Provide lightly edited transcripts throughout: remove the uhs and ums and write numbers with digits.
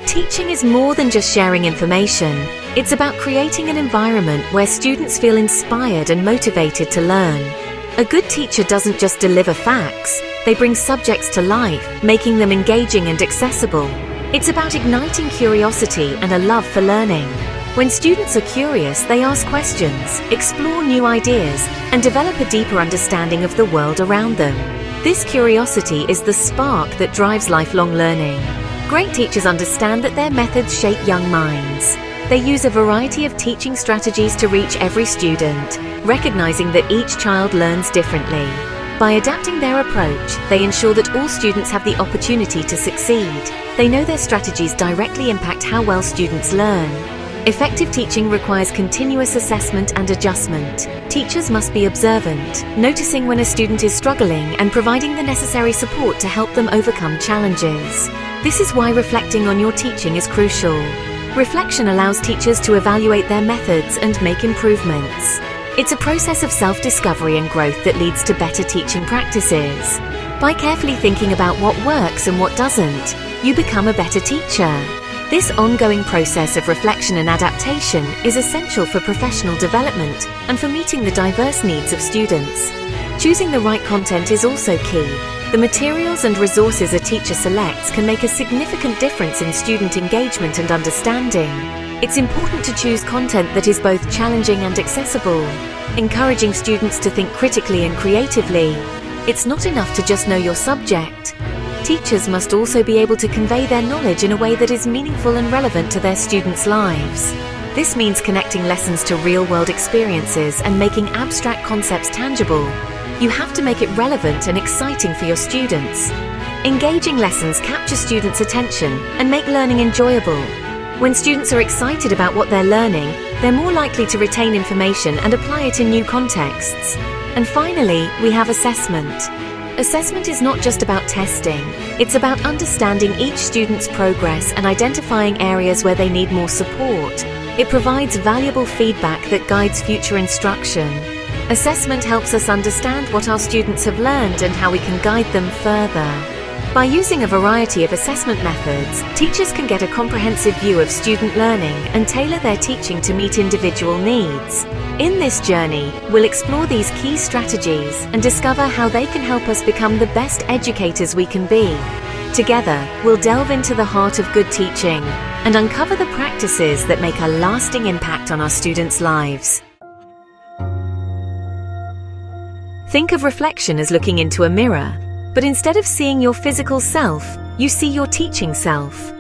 Teaching is more than just sharing information. It's about creating an environment where students feel inspired and motivated to learn. A good teacher doesn't just deliver facts, they bring subjects to life, making them engaging and accessible. It's about igniting curiosity and a love for learning. When students are curious, they ask questions, explore new ideas, and develop a deeper understanding of the world around them. This curiosity is the spark that drives lifelong learning. Great teachers understand that their methods shape young minds. They use a variety of teaching strategies to reach every student, recognizing that each child learns differently. By adapting their approach, they ensure that all students have the opportunity to succeed. They know their strategies directly impact how well students learn. Effective teaching requires continuous assessment and adjustment. Teachers must be observant, noticing when a student is struggling and providing the necessary support to help them overcome challenges. This is why reflecting on your teaching is crucial. Reflection allows teachers to evaluate their methods and make improvements. It's a process of self-discovery and growth that leads to better teaching practices. By carefully thinking about what works and what doesn't, you become a better teacher. This ongoing process of reflection and adaptation is essential for professional development and for meeting the diverse needs of students. Choosing the right content is also key. The materials and resources a teacher selects can make a significant difference in student engagement and understanding. It's important to choose content that is both challenging and accessible, encouraging students to think critically and creatively. It's not enough to just know your subject. Teachers must also be able to convey their knowledge in a way that is meaningful and relevant to their students' lives. This means connecting lessons to real-world experiences and making abstract concepts tangible. You have to make it relevant and exciting for your students. Engaging lessons capture students' attention and make learning enjoyable. When students are excited about what they're learning, they're more likely to retain information and apply it in new contexts. And finally, we have assessment. Assessment is not just about testing. It's about understanding each student's progress and identifying areas where they need more support. It provides valuable feedback that guides future instruction. Assessment helps us understand what our students have learned and how we can guide them further. By using a variety of assessment methods, teachers can get a comprehensive view of student learning and tailor their teaching to meet individual needs. In this journey, we'll explore these key strategies and discover how they can help us become the best educators we can be. Together, we'll delve into the heart of good teaching and uncover the practices that make a lasting impact on our students' lives. Think of reflection as looking into a mirror, but instead of seeing your physical self, you see your teaching self.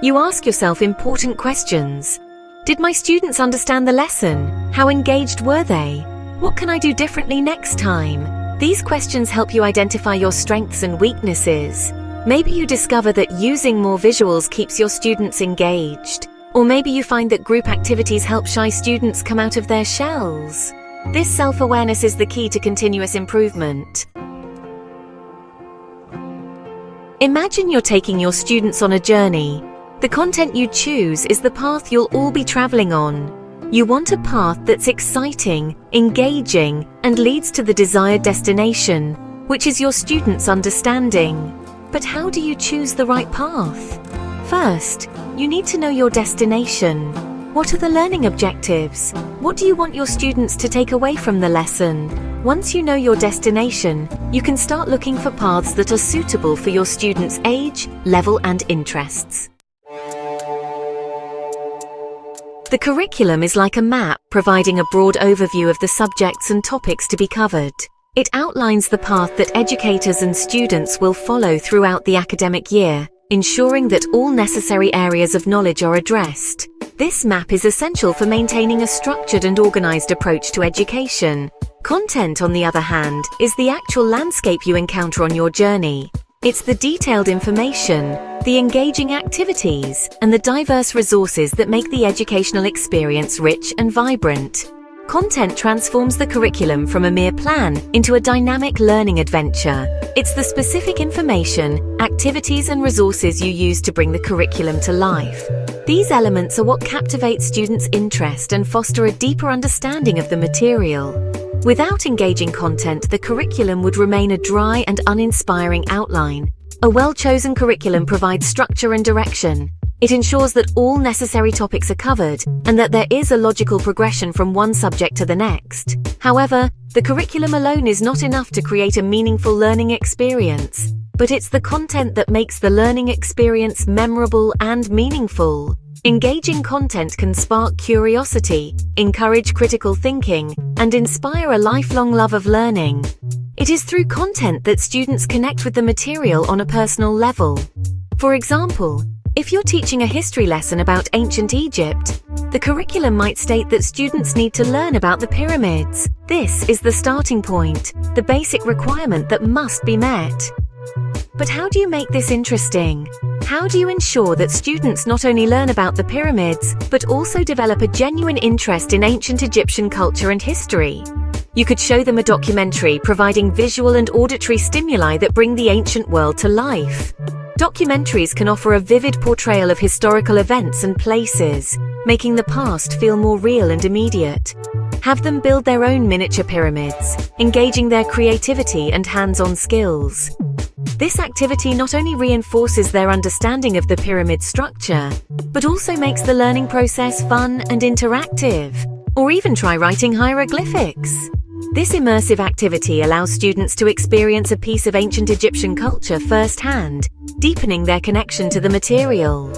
You ask yourself important questions. Did my students understand the lesson? How engaged were they? What can I do differently next time? These questions help you identify your strengths and weaknesses. Maybe you discover that using more visuals keeps your students engaged. Or maybe you find that group activities help shy students come out of their shells. This self-awareness is the key to continuous improvement. Imagine you're taking your students on a journey. The content you choose is the path you'll all be traveling on. You want a path that's exciting, engaging, and leads to the desired destination, which is your students' understanding. But how do you choose the right path? First, you need to know your destination. What are the learning objectives? What do you want your students to take away from the lesson? Once you know your destination, you can start looking for paths that are suitable for your students' age, level, and interests. The curriculum is like a map, providing a broad overview of the subjects and topics to be covered. It outlines the path that educators and students will follow throughout the academic year, ensuring that all necessary areas of knowledge are addressed. This map is essential for maintaining a structured and organized approach to education. Content, on the other hand, is the actual landscape you encounter on your journey. It's the detailed information, the engaging activities, and the diverse resources that make the educational experience rich and vibrant. Content transforms the curriculum from a mere plan into a dynamic learning adventure. It's the specific information, activities, and resources you use to bring the curriculum to life. These elements are what captivate students' interest and foster a deeper understanding of the material. Without engaging content, the curriculum would remain a dry and uninspiring outline. A well-chosen curriculum provides structure and direction, It ensures that all necessary topics are covered and that there is a logical progression from one subject to the next. However, the curriculum alone is not enough to create a meaningful learning experience, but it's the content that makes the learning experience memorable and meaningful. Engaging content can spark curiosity, encourage critical thinking, and inspire a lifelong love of learning. It is through content that students connect with the material on a personal level. For example, if you're teaching a history lesson about ancient Egypt, the curriculum might state that students need to learn about the pyramids. This is the starting point, the basic requirement that must be met. But how do you make this interesting? How do you ensure that students not only learn about the pyramids, but also develop a genuine interest in ancient Egyptian culture and history? You could show them a documentary providing visual and auditory stimuli that bring the ancient world to life. Documentaries can offer a vivid portrayal of historical events and places, making the past feel more real and immediate. Have them build their own miniature pyramids, engaging their creativity and hands-on skills. This activity not only reinforces their understanding of the pyramid structure, but also makes the learning process fun and interactive. Or even try writing hieroglyphics. This immersive activity allows students to experience a piece of ancient Egyptian culture firsthand, deepening their connection to the material.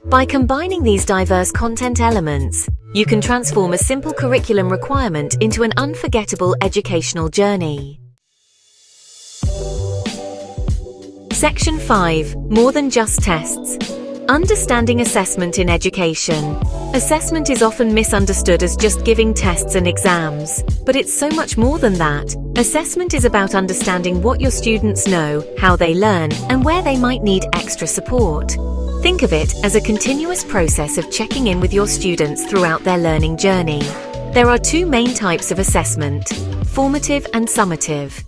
By combining these diverse content elements, you can transform a simple curriculum requirement into an unforgettable educational journey. Section 5. More than just tests. Understanding assessment in education. Assessment is often misunderstood as just giving tests and exams, but it's so much more than that. Assessment is about understanding what your students know, how they learn, and where they might need extra support. Think of it as a continuous process of checking in with your students throughout their learning journey. There are two main types of assessment: formative and summative.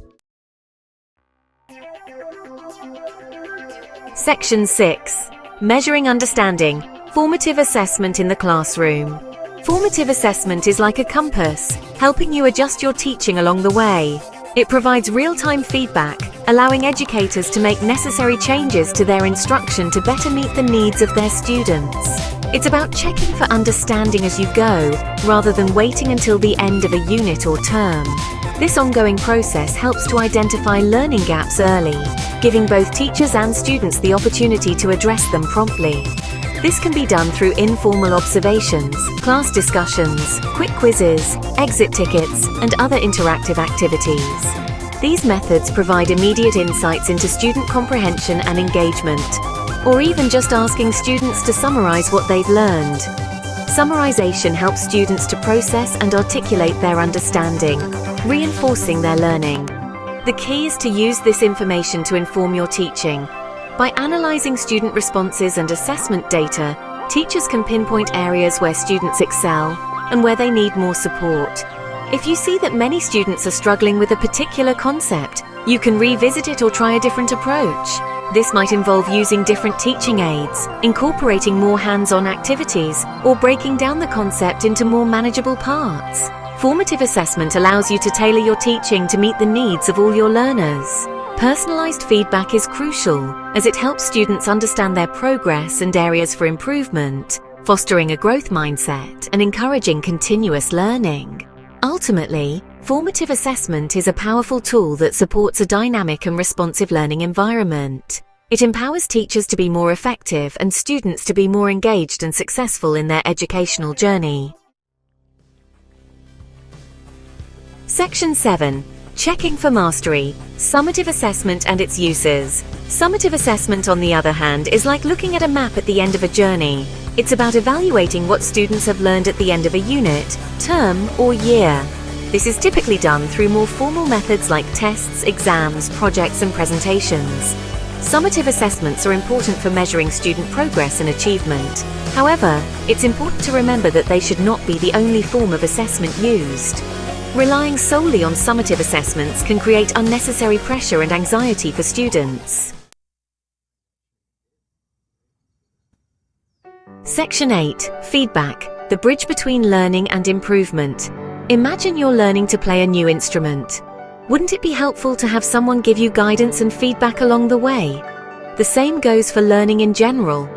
Section 6. Measuring understanding. Formative assessment in the classroom. Formative assessment is like a compass, helping you adjust your teaching along the way. It provides real-time feedback, allowing educators to make necessary changes to their instruction to better meet the needs of their students. It's about checking for understanding as you go, rather than waiting until the end of a unit or term. This ongoing process helps to identify learning gaps early, giving both teachers and students the opportunity to address them promptly. This can be done through informal observations, class discussions, quick quizzes, exit tickets, and other interactive activities. These methods provide immediate insights into student comprehension and engagement, or even just asking students to summarize what they've learned. Summarization helps students to process and articulate their understanding, reinforcing their learning. The key is to use this information to inform your teaching. By analyzing student responses and assessment data, teachers can pinpoint areas where students excel and where they need more support. If you see that many students are struggling with a particular concept, you can revisit it or try a different approach. This might involve using different teaching aids, incorporating more hands-on activities, or breaking down the concept into more manageable parts. Formative assessment allows you to tailor your teaching to meet the needs of all your learners. Personalized feedback is crucial, as it helps students understand their progress and areas for improvement, fostering a growth mindset and encouraging continuous learning. Ultimately, formative assessment is a powerful tool that supports a dynamic and responsive learning environment. It empowers teachers to be more effective and students to be more engaged and successful in their educational journey. Section 7. Checking for mastery. Summative assessment and its uses. Summative assessment, on the other hand, is like looking at a map at the end of a journey. It's about evaluating what students have learned at the end of a unit, term, or year. This is typically done through more formal methods like tests, exams, projects, and presentations. Summative assessments are important for measuring student progress and achievement. However, it's important to remember that they should not be the only form of assessment used. Relying solely on summative assessments can create unnecessary pressure and anxiety for students. Section 8. Feedback. The bridge between learning and improvement. Imagine you're learning to play a new instrument. Wouldn't it be helpful to have someone give you guidance and feedback along the way? The same goes for learning in general.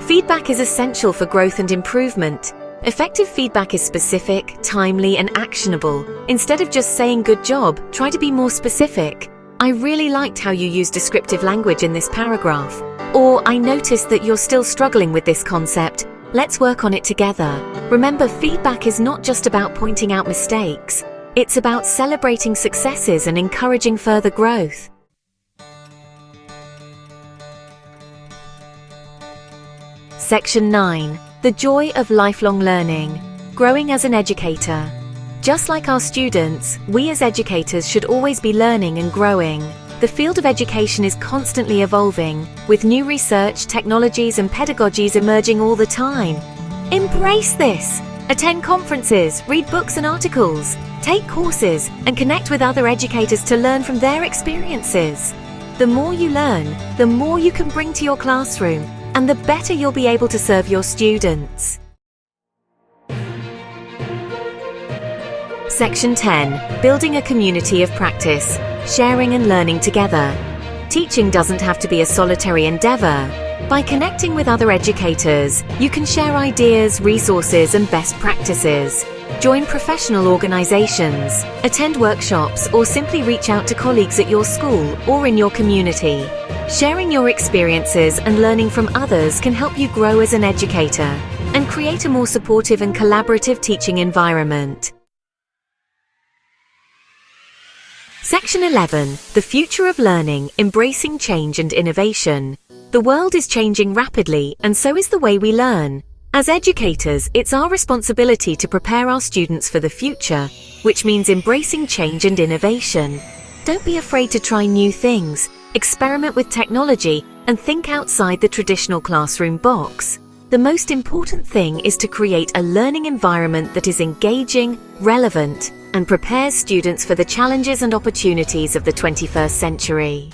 Feedback is essential for growth and improvement. Effective feedback is specific, timely, and actionable. Instead of just saying "good job," try to be more specific. "I really liked how you used descriptive language in this paragraph." Or, "I noticed that you're still struggling with this concept. Let's work on it together." Remember, feedback is not just about pointing out mistakes. It's about celebrating successes and encouraging further growth. Section 9. The joy of lifelong learning. Growing as an educator. Just like our students, we as educators should always be learning and growing. The field of education is constantly evolving, with new research, technologies, and pedagogies emerging all the time. Embrace this! Attend conferences, read books and articles, take courses, and connect with other educators to learn from their experiences. The more you learn, the more you can bring to your classroom, and the better you'll be able to serve your students. Section 10. Building a community of practice, sharing and learning together. Teaching doesn't have to be a solitary endeavor. By connecting with other educators, you can share ideas, resources, and best practices. Join professional organizations, attend workshops, or simply reach out to colleagues at your school or in your community. Sharing your experiences and learning from others can help you grow as an educator and create a more supportive and collaborative teaching environment. Section 11. The future of learning, embracing change and innovation. The world is changing rapidly, and so is the way we learn. As educators, it's our responsibility to prepare our students for the future, which means embracing change and innovation. Don't be afraid to try new things, experiment with technology, and think outside the traditional classroom box. The most important thing is to create a learning environment that is engaging, relevant, and prepares students for the challenges and opportunities of the 21st century.